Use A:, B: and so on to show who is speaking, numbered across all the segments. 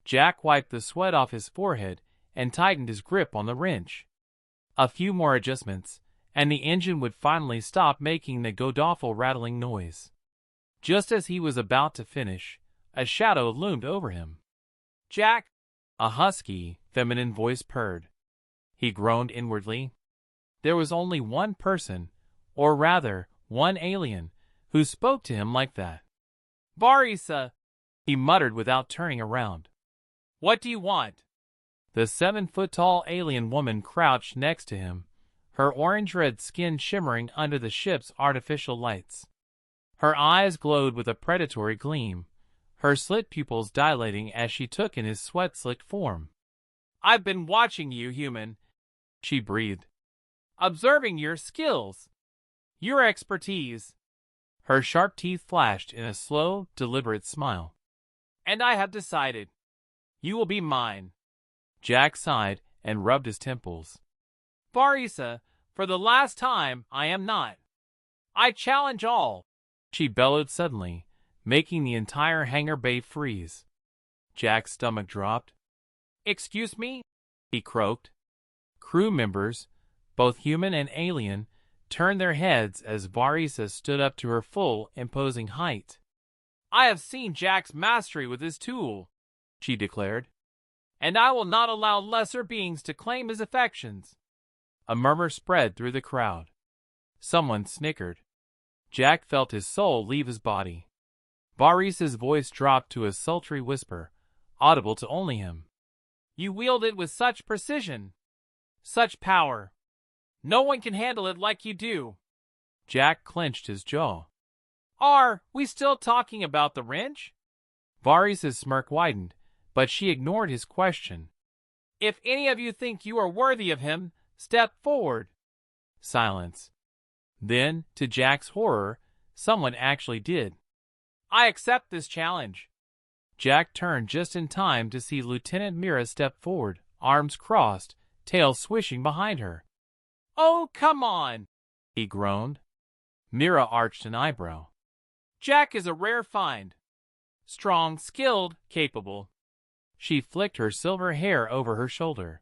A: Jack wiped the sweat off his forehead and tightened his grip on the wrench. A few more adjustments, and the engine would finally stop making the godawful rattling noise. Just as he was about to finish, a shadow loomed over him. "Jack!" A husky, feminine voice purred. He groaned inwardly. There was only one person, or rather, one alien, who spoke to him like that. "Varisa!" he muttered without turning around. "What do you want?" The 7-foot-tall alien woman crouched next to him, her orange-red skin shimmering under the ship's artificial lights. Her eyes glowed with a predatory gleam, her slit pupils dilating as she took in his sweat-slicked form. "I've been watching you, human," she breathed. "Observing your skills, your expertise." Her sharp teeth flashed in a slow, deliberate smile. "And I have decided. You will be mine." Jack sighed and rubbed his temples. "Varisa, for the last time, I am not. I challenge all," she bellowed suddenly, making the entire hangar bay freeze. Jack's stomach dropped. "Excuse me?" he croaked. Crew members, both human and alien, turned their heads as Varisa stood up to her full, imposing height. "I have seen Jack's mastery with his tool," she declared, "and I will not allow lesser beings to claim his affections." A murmur spread through the crowd. Someone snickered. Jack felt his soul leave his body. Varisa's voice dropped to a sultry whisper, audible to only him. "You wield it with such precision, such power. No one can handle it like you do." Jack clenched his jaw. "Are we still talking about the wrench?" Varisa's smirk widened, but she ignored his question. "If any of you think you are worthy of him, step forward." Silence. Then, to Jack's horror, someone actually did. "I accept this challenge." Jack turned just in time to see Lieutenant Mira step forward, arms crossed, tail swishing behind her. "Oh, come on," he groaned. Mira arched an eyebrow. "Jack is a rare find. Strong, skilled, capable." She flicked her silver hair over her shoulder.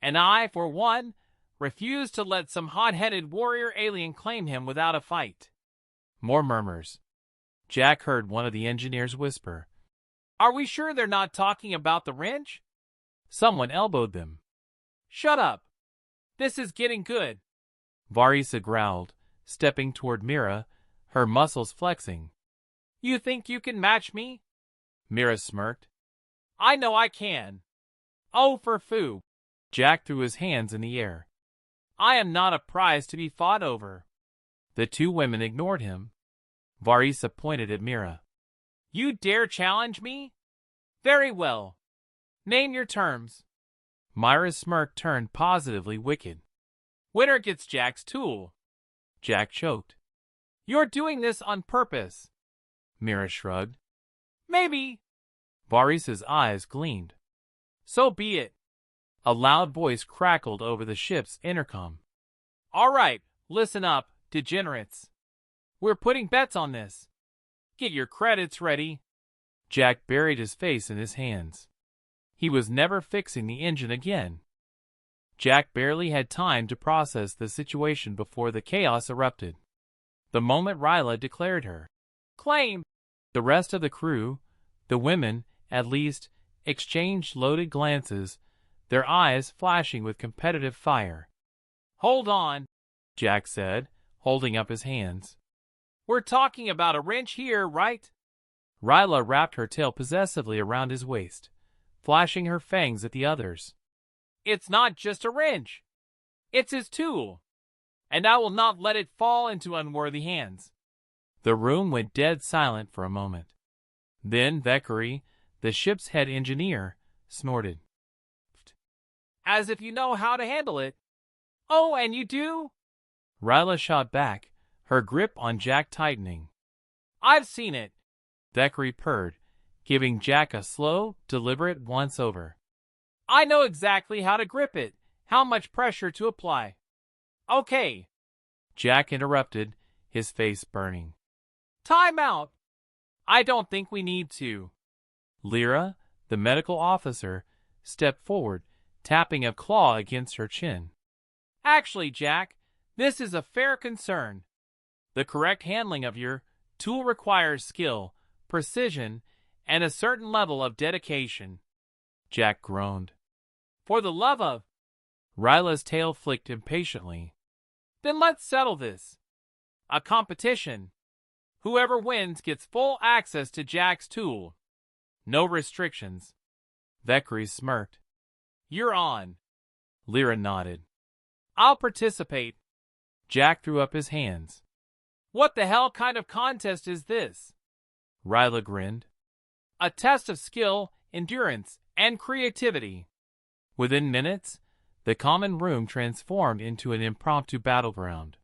A: "And I, for one, refuse to let some hot-headed warrior alien claim him without a fight." More murmurs. Jack heard one of the engineers whisper, "Are we sure they're not talking about the wrench?" Someone elbowed them. "Shut up. This is getting good." Varisa growled, stepping toward Mira, her muscles flexing. "You think you can match me?" Mira smirked. "I know I can." "Oh, for foo!" Jack threw his hands in the air. "I am not a prize to be fought over." The two women ignored him. Varisa pointed at Mira. "You dare challenge me? Very well. Name your terms." Mira's smirk turned positively wicked. "Winner gets Jack's tool." Jack choked. "You're doing this on purpose." Mira shrugged. "Maybe." Varisa's eyes gleamed. "So be it." A loud voice crackled over the ship's intercom. "All right, listen up, degenerates. We're putting bets on this. Get your credits ready." Jack buried his face in his hands. He was never fixing the engine again. Jack barely had time to process the situation before the chaos erupted. The moment Ryla declared her claim, the rest of the crew, the women, at least, exchanged loaded glances, their eyes flashing with competitive fire. "Hold on," Jack said, holding up his hands. "We're talking about a wrench here, right?" Ryla wrapped her tail possessively around his waist, flashing her fangs at the others. "It's not just a wrench. It's his tool, and I will not let it fall into unworthy hands." The room went dead silent for a moment. Then Vekari, the ship's head engineer, snorted. "As if you know how to handle it." "Oh, and you do?" Ryla shot back, her grip on Jack tightening. "I've seen it," Vekari purred, giving Jack a slow, deliberate once-over. "I know exactly how to grip it, how much pressure to apply." "Okay," Jack interrupted, his face burning. "Time out. I don't think we need to." Lyra, The medical officer stepped forward, tapping a claw against her chin. Actually, Jack, this is a fair concern. The correct handling of your tool requires skill, precision, and a certain level of dedication. Jack groaned. For the love of... Ryla's tail flicked impatiently. Then let's settle this. A competition. Whoever wins gets full access to Jack's tool. No restrictions. Vekri smirked. You're on. Lyra nodded. I'll participate. Jack threw up his hands. What the hell kind of contest is this? Ryla grinned. A test of skill, endurance, and creativity. Within minutes, the common room transformed into an impromptu battleground.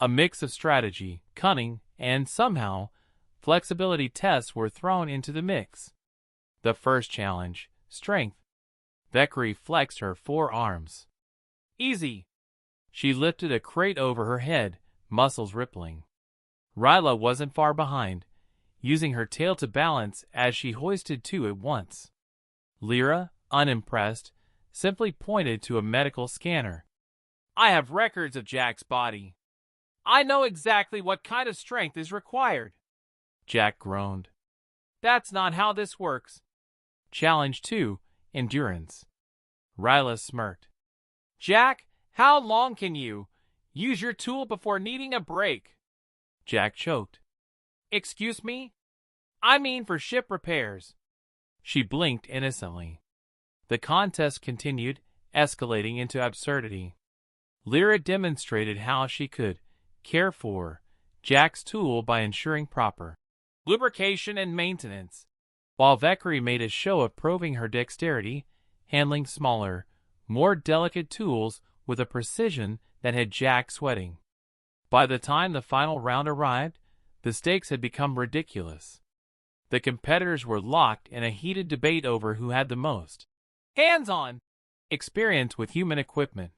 A: A mix of strategy, cunning, and somehow, flexibility tests were thrown into the mix. The first challenge, strength. Vekri flexed her forearms. Easy. She lifted a crate over her head, muscles rippling. Ryla wasn't far behind, using her tail to balance as she hoisted two at once. Lyra, unimpressed, simply pointed to a medical scanner. I have records of Jack's body. I know exactly what kind of strength is required. Jack groaned. That's not how this works. Challenge 2, endurance. Ryla smirked. Jack, how long can you use your tool before needing a break? Jack choked. Excuse me? I mean for ship repairs. She blinked innocently. The contest continued, escalating into absurdity. Lyra demonstrated how she could care for Jack's tool by ensuring proper lubrication and maintenance, while Vekri made a show of proving her dexterity, handling smaller, more delicate tools with a precision that had Jack sweating. By the time the final round arrived, the stakes had become ridiculous. The competitors were locked in a heated debate over who had the most hands-on experience with human equipment.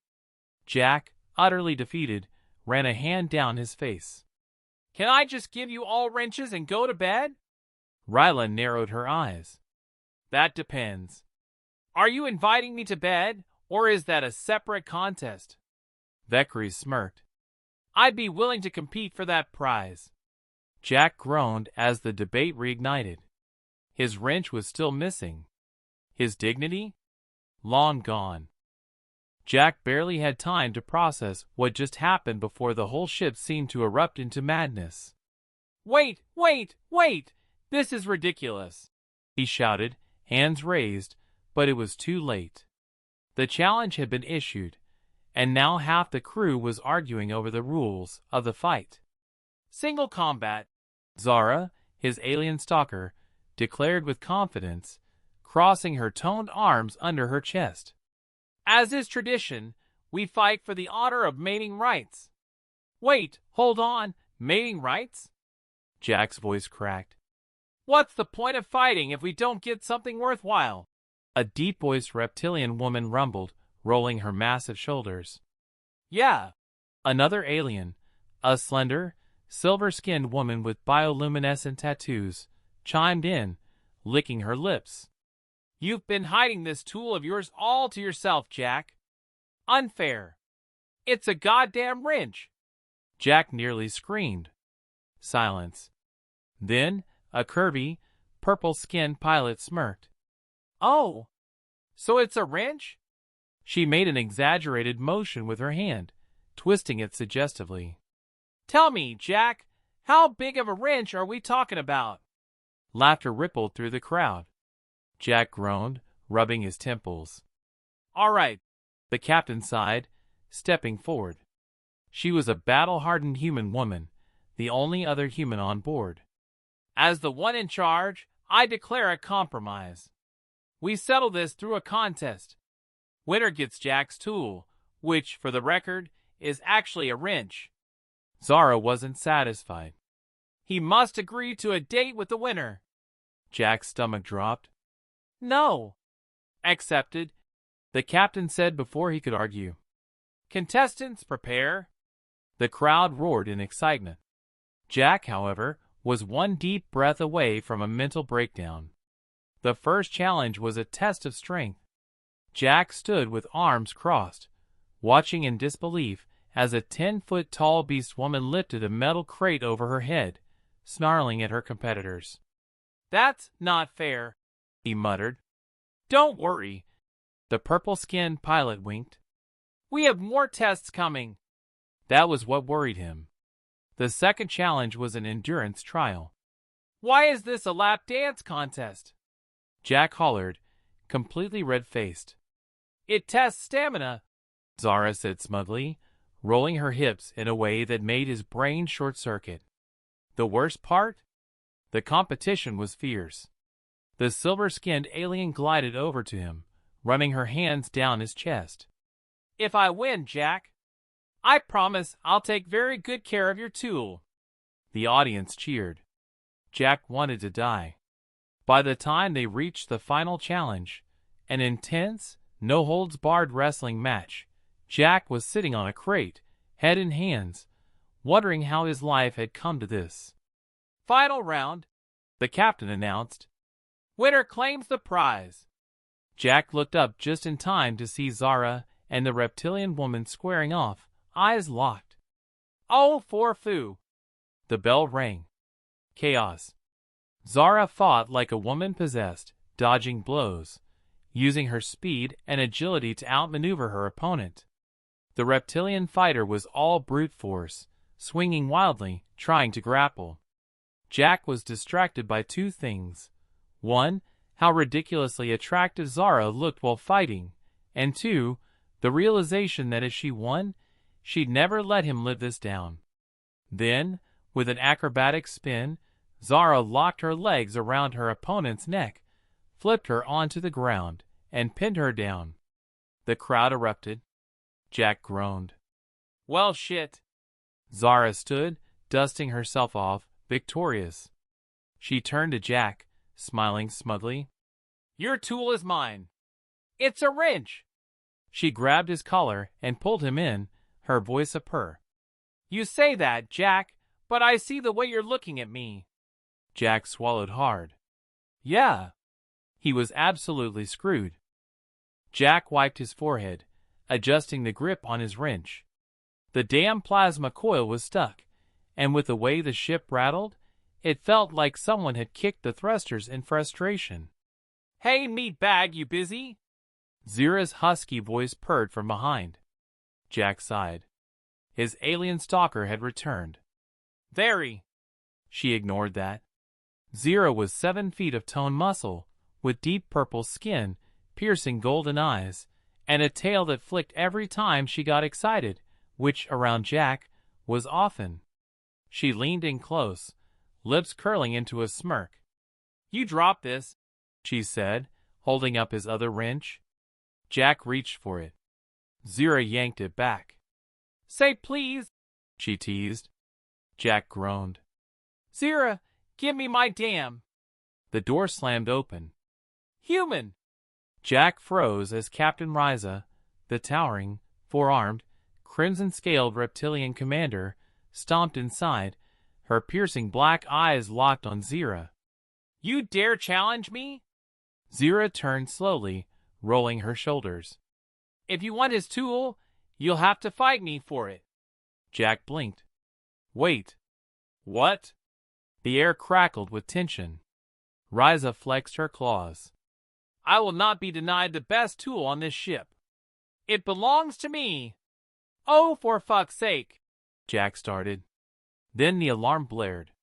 A: Jack, utterly defeated, ran a hand down his face. Can I just give you all wrenches and go to bed? Ryla narrowed her eyes. That depends. Are you inviting me to bed, or is that a separate contest? Vekri smirked. I'd be willing to compete for that prize. Jack groaned as the debate reignited. His wrench was still missing. His dignity? Long gone. Jack barely had time to process what just happened before the whole ship seemed to erupt into madness. Wait, wait, wait! This is ridiculous! He shouted, hands raised, but it was too late. The challenge had been issued, and now half the crew was arguing over the rules of the fight. Single combat, Zara, his alien stalker, declared with confidence, crossing her toned arms under her chest. As is tradition, we fight for the honor of mating rights. Wait, hold on, mating rights? Jack's voice cracked. What's the point of fighting if we don't get something worthwhile? A deep-voiced reptilian woman rumbled, rolling her massive shoulders. Yeah. Another alien, a slender, silver-skinned woman with bioluminescent tattoos, chimed in, licking her lips. You've been hiding this tool of yours all to yourself, Jack. Unfair. It's a goddamn wrench. Jack nearly screamed. Silence. Then, a curvy, purple-skinned pilot smirked. Oh, so it's a wrench? She made an exaggerated motion with her hand, twisting it suggestively. Tell me, Jack, how big of a wrench are we talking about? Laughter rippled through the crowd. Jack groaned, rubbing his temples. All right, the captain sighed, stepping forward. She was a battle-hardened human woman, the only other human on board. As the one in charge, I declare a compromise. We settle this through a contest. Winner gets Jack's tool, which, for the record, is actually a wrench. Zara wasn't satisfied. He must agree to a date with the winner. Jack's stomach dropped. No. Accepted, the captain said before he could argue. Contestants, prepare. The crowd roared in excitement. Jack, however, was one deep breath away from a mental breakdown. The first challenge was a test of strength. Jack stood with arms crossed, watching in disbelief as a 10-foot-tall beast woman lifted a metal crate over her head, snarling at her competitors. "That's not fair," he muttered. "Don't worry," the purple-skinned pilot winked. "We have more tests coming." That was what worried him. The second challenge was an endurance trial. "Why is this a lap dance contest?" Jack hollered, completely red-faced. "It tests stamina," Zara said smugly, rolling her hips in a way that made his brain short-circuit. The worst part? The competition was fierce. The silver-skinned alien glided over to him, running her hands down his chest. "If I win, Jack, I promise I'll take very good care of your tool." The audience cheered. Jack wanted to die. By the time they reached the final challenge, an intense, no-holds-barred wrestling match, Jack was sitting on a crate, head in hands, wondering how his life had come to this. "Final round," the captain announced. "Winner claims the prize." Jack looked up just in time to see Zara and the reptilian woman squaring off, eyes locked. "Oh, for foo!" The bell rang. Chaos. Zara fought like a woman possessed, dodging blows, using her speed and agility to outmaneuver her opponent. The reptilian fighter was all brute force, swinging wildly, trying to grapple. Jack was distracted by two things. One, how ridiculously attractive Zara looked while fighting, and two, the realization that if she won, she'd never let him live this down. Then, with an acrobatic spin, Zara locked her legs around her opponent's neck, flipped her onto the ground, and pinned her down. The crowd erupted. Jack groaned. "Well, shit." Zara stood, dusting herself off, victorious. She turned to Jack, smiling smugly. "Your tool is mine." "It's a wrench." She grabbed his collar and pulled him in, her voice a purr. "You say that, Jack, but I see the way you're looking at me." Jack swallowed hard. Yeah. He was absolutely screwed. Jack wiped his forehead, adjusting the grip on his wrench. The damn plasma coil was stuck, and with the way the ship rattled, it felt like someone had kicked the thrusters in frustration. "Hey, meatbag, you busy?" Zira's husky voice purred from behind. Jack sighed. His alien stalker had returned. "Very." She ignored that. Zira was 7 feet of toned muscle, with deep purple skin, piercing golden eyes, and a tail that flicked every time she got excited, which, around Jack, was often. She leaned in close, lips curling into a smirk. "You drop this," she said, holding up his other wrench. Jack reached for it. Zira yanked it back. "Say please," she teased. Jack groaned. "Zira, give me my damn." The door slammed open. "Human!" Jack froze as Captain Ryza, the towering, four-armed, crimson-scaled reptilian commander, stomped inside, her piercing black eyes locked on Zira. "You dare challenge me?" Zira turned slowly, rolling her shoulders. "If you want his tool, you'll have to fight me for it." Jack blinked. "Wait. What?" The air crackled with tension. Ryza flexed her claws. "I will not be denied the best tool on this ship. It belongs to me." "Oh, for fuck's sake," Jack started. Then the alarm blared.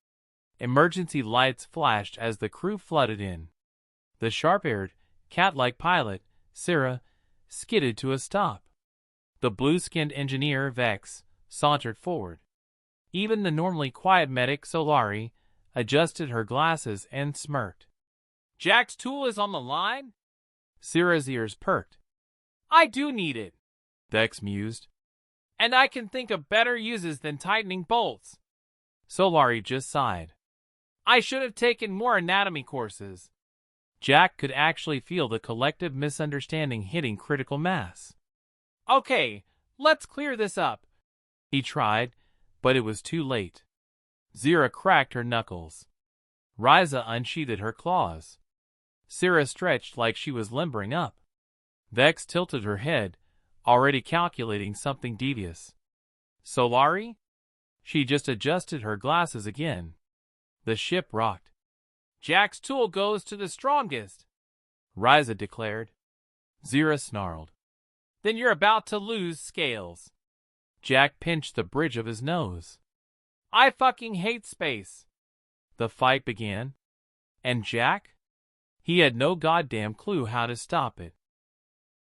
A: Emergency lights flashed as the crew flooded in. The sharp-haired, cat-like pilot, Zira, skidded to a stop. The blue-skinned engineer, Vex, sauntered forward. Even the normally quiet medic, Solari, adjusted her glasses and smirked. "Jack's tool is on the line?" Zira's ears perked. "I do need it," Vex mused. "And I can think of better uses than tightening bolts." Solari just sighed. "I should have taken more anatomy courses." Jack could actually feel the collective misunderstanding hitting critical mass. "Okay, let's clear this up." He tried, but it was too late. Zira cracked her knuckles. Ryza unsheathed her claws. Sarah stretched like she was limbering up. Vex tilted her head, already calculating something devious. Solari? She just adjusted her glasses again. The ship rocked. Jack's tool goes to the strongest, Ryza declared. Zira snarled. Then you're about to lose scales. Jack pinched the bridge of his nose. I fucking hate space. The fight began. And Jack? He had no goddamn clue how to stop it.